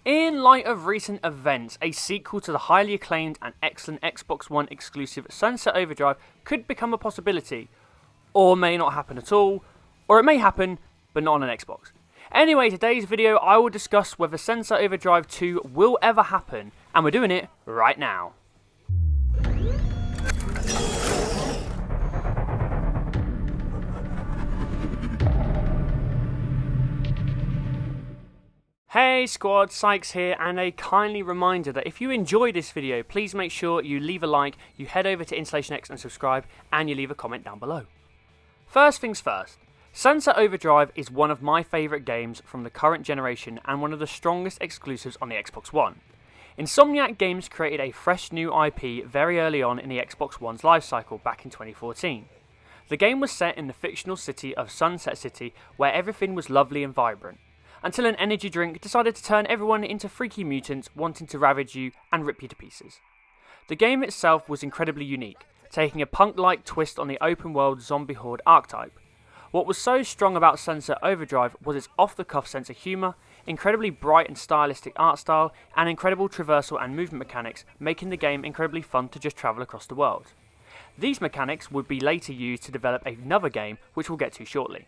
In light of recent events, a sequel to the highly acclaimed and excellent Xbox One exclusive Sunset Overdrive could become a possibility, or may not happen at all, or it may happen, but not on an Xbox. Anyway, today's video I will discuss whether Sunset Overdrive 2 will ever happen, and we're doing it right now. Hey squad, Sykes here, and a kindly reminder that if you enjoy this video, please make sure you leave a like, you head over to InstallationX and subscribe, and you leave a comment down below. First things first, Sunset Overdrive is one of my favourite games from the current generation and one of the strongest exclusives on the Xbox One. Insomniac Games created a fresh new IP very early on in the Xbox One's lifecycle back in 2014. The game was set in the fictional city of Sunset City, where everything was lovely and vibrant, until an energy drink decided to turn everyone into freaky mutants wanting to ravage you and rip you to pieces. The game itself was incredibly unique, taking a punk-like twist on the open-world zombie horde archetype. What was so strong about Sunset Overdrive was its off-the-cuff sense of humour, incredibly bright and stylistic art style, and incredible traversal and movement mechanics, making the game incredibly fun to just travel across the world. These mechanics would be later used to develop another game, which we'll get to shortly.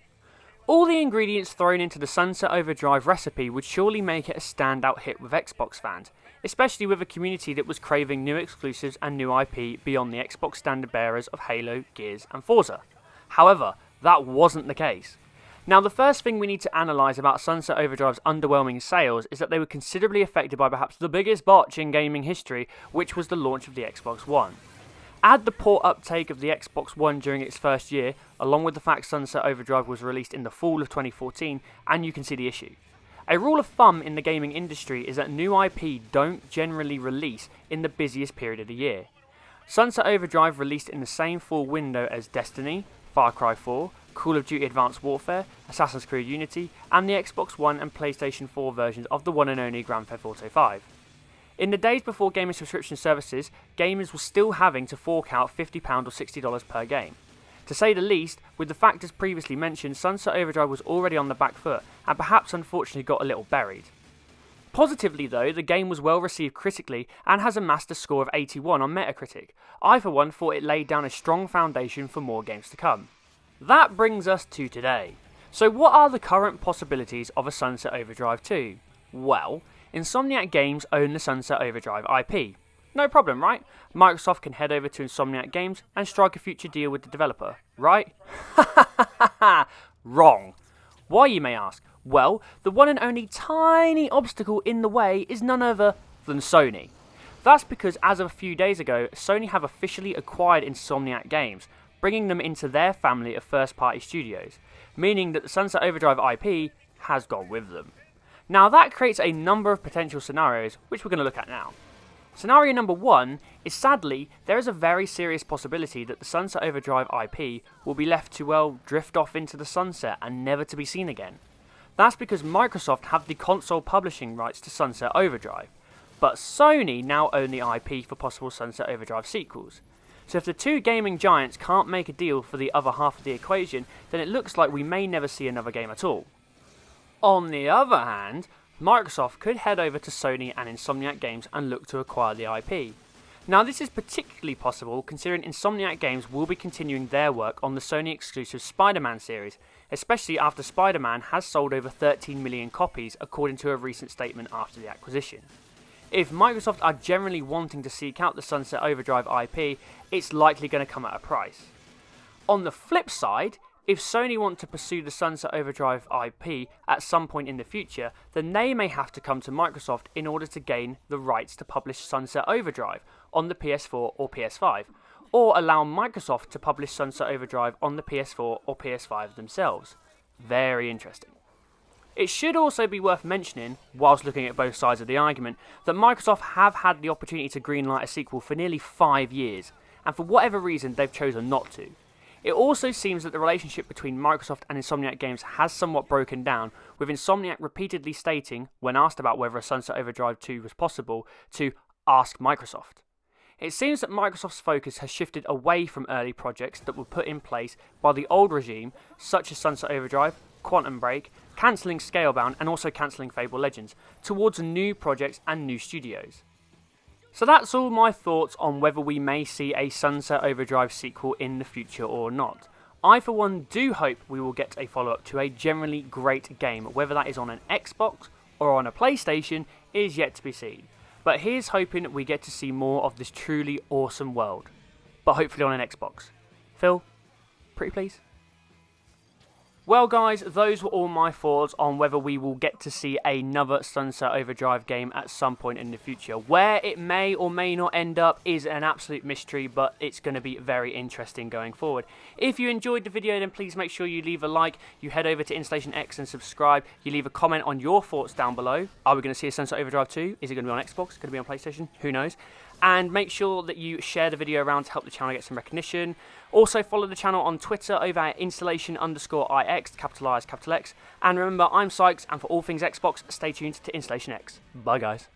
All the ingredients thrown into the Sunset Overdrive recipe would surely make it a standout hit with Xbox fans, especially with a community that was craving new exclusives and new IP beyond the Xbox standard bearers of Halo, Gears and Forza. However, that wasn't the case. Now, the first thing we need to analyse about Sunset Overdrive's underwhelming sales is that they were considerably affected by perhaps the biggest botch in gaming history, which was the launch of the Xbox One. Add the poor uptake of the Xbox One during its first year, along with the fact Sunset Overdrive was released in the fall of 2014, and you can see the issue. A rule of thumb in the gaming industry is that new IP don't generally release in the busiest period of the year. Sunset Overdrive released in the same fall window as Destiny, Far Cry 4, Call of Duty Advanced Warfare, Assassin's Creed Unity, and the Xbox One and PlayStation 4 versions of the one and only Grand Theft Auto 5. In the days before gaming subscription services, gamers were still having to fork out £50 or $60 per game. To say the least, with the factors previously mentioned, Sunset Overdrive was already on the back foot, and perhaps unfortunately got a little buried. Positively though, the game was well received critically and has amassed a score of 81 on Metacritic. I for one thought it laid down a strong foundation for more games to come. That brings us to today. So what are the current possibilities of a Sunset Overdrive 2? Well, Insomniac Games own the Sunset Overdrive IP. No problem, right? Microsoft can head over to Insomniac Games and strike a future deal with the developer, right? Wrong. Why, you may ask? Well, the one and only tiny obstacle in the way is none other than Sony. That's because as of a few days ago, Sony have officially acquired Insomniac Games, bringing them into their family of first-party studios, meaning that the Sunset Overdrive IP has gone with them. Now that creates a number of potential scenarios, which we're going to look at now. Scenario number one is, sadly, there is a very serious possibility that the Sunset Overdrive IP will be left to, well, drift off into the sunset and never to be seen again. That's because Microsoft have the console publishing rights to Sunset Overdrive, but Sony now own the IP for possible Sunset Overdrive sequels. So if the two gaming giants can't make a deal for the other half of the equation, then it looks like we may never see another game at all. On the other hand, Microsoft could head over to Sony and Insomniac Games and look to acquire the IP. Now this is particularly possible considering Insomniac Games will be continuing their work on the Sony exclusive Spider-Man series, especially after Spider-Man has sold over 13 million copies according to a recent statement after the acquisition. If Microsoft are generally wanting to seek out the Sunset Overdrive IP, it's likely going to come at a price. On the flip side, if Sony want to pursue the Sunset Overdrive IP at some point in the future, then they may have to come to Microsoft in order to gain the rights to publish Sunset Overdrive on the PS4 or PS5, or allow Microsoft to publish Sunset Overdrive on the PS4 or PS5 themselves. Very interesting. It should also be worth mentioning, whilst looking at both sides of the argument, that Microsoft have had the opportunity to greenlight a sequel for nearly 5 years, and for whatever reason they've chosen not to. It also seems that the relationship between Microsoft and Insomniac Games has somewhat broken down, with Insomniac repeatedly stating, when asked about whether a Sunset Overdrive 2 was possible, to ask Microsoft. It seems that Microsoft's focus has shifted away from early projects that were put in place by the old regime, such as Sunset Overdrive, Quantum Break, cancelling Scalebound and also cancelling Fable Legends, towards new projects and new studios. So that's all my thoughts on whether we may see a Sunset Overdrive sequel in the future or not. I for one do hope we will get a follow-up to a generally great game, whether that is on an Xbox or on a PlayStation is yet to be seen. But here's hoping we get to see more of this truly awesome world. But hopefully on an Xbox. Phil, pretty please? Well guys, those were all my thoughts on whether we will get to see another Sunset Overdrive game at some point in the future. Where it may or may not end up is an absolute mystery, but it's going to be very interesting going forward. If you enjoyed the video, then please make sure you leave a like, you head over to InstallationX and subscribe, you leave a comment on your thoughts down below. Are we going to see a Sunset Overdrive 2? Is it going to be on Xbox? Going to be on PlayStation? Who knows? And make sure that you share the video around to help the channel get some recognition. Also follow the channel on Twitter over at Installation_IX, capital I, capital X. And remember, I'm Sykes, and for all things Xbox, stay tuned to InstallationX. Bye guys.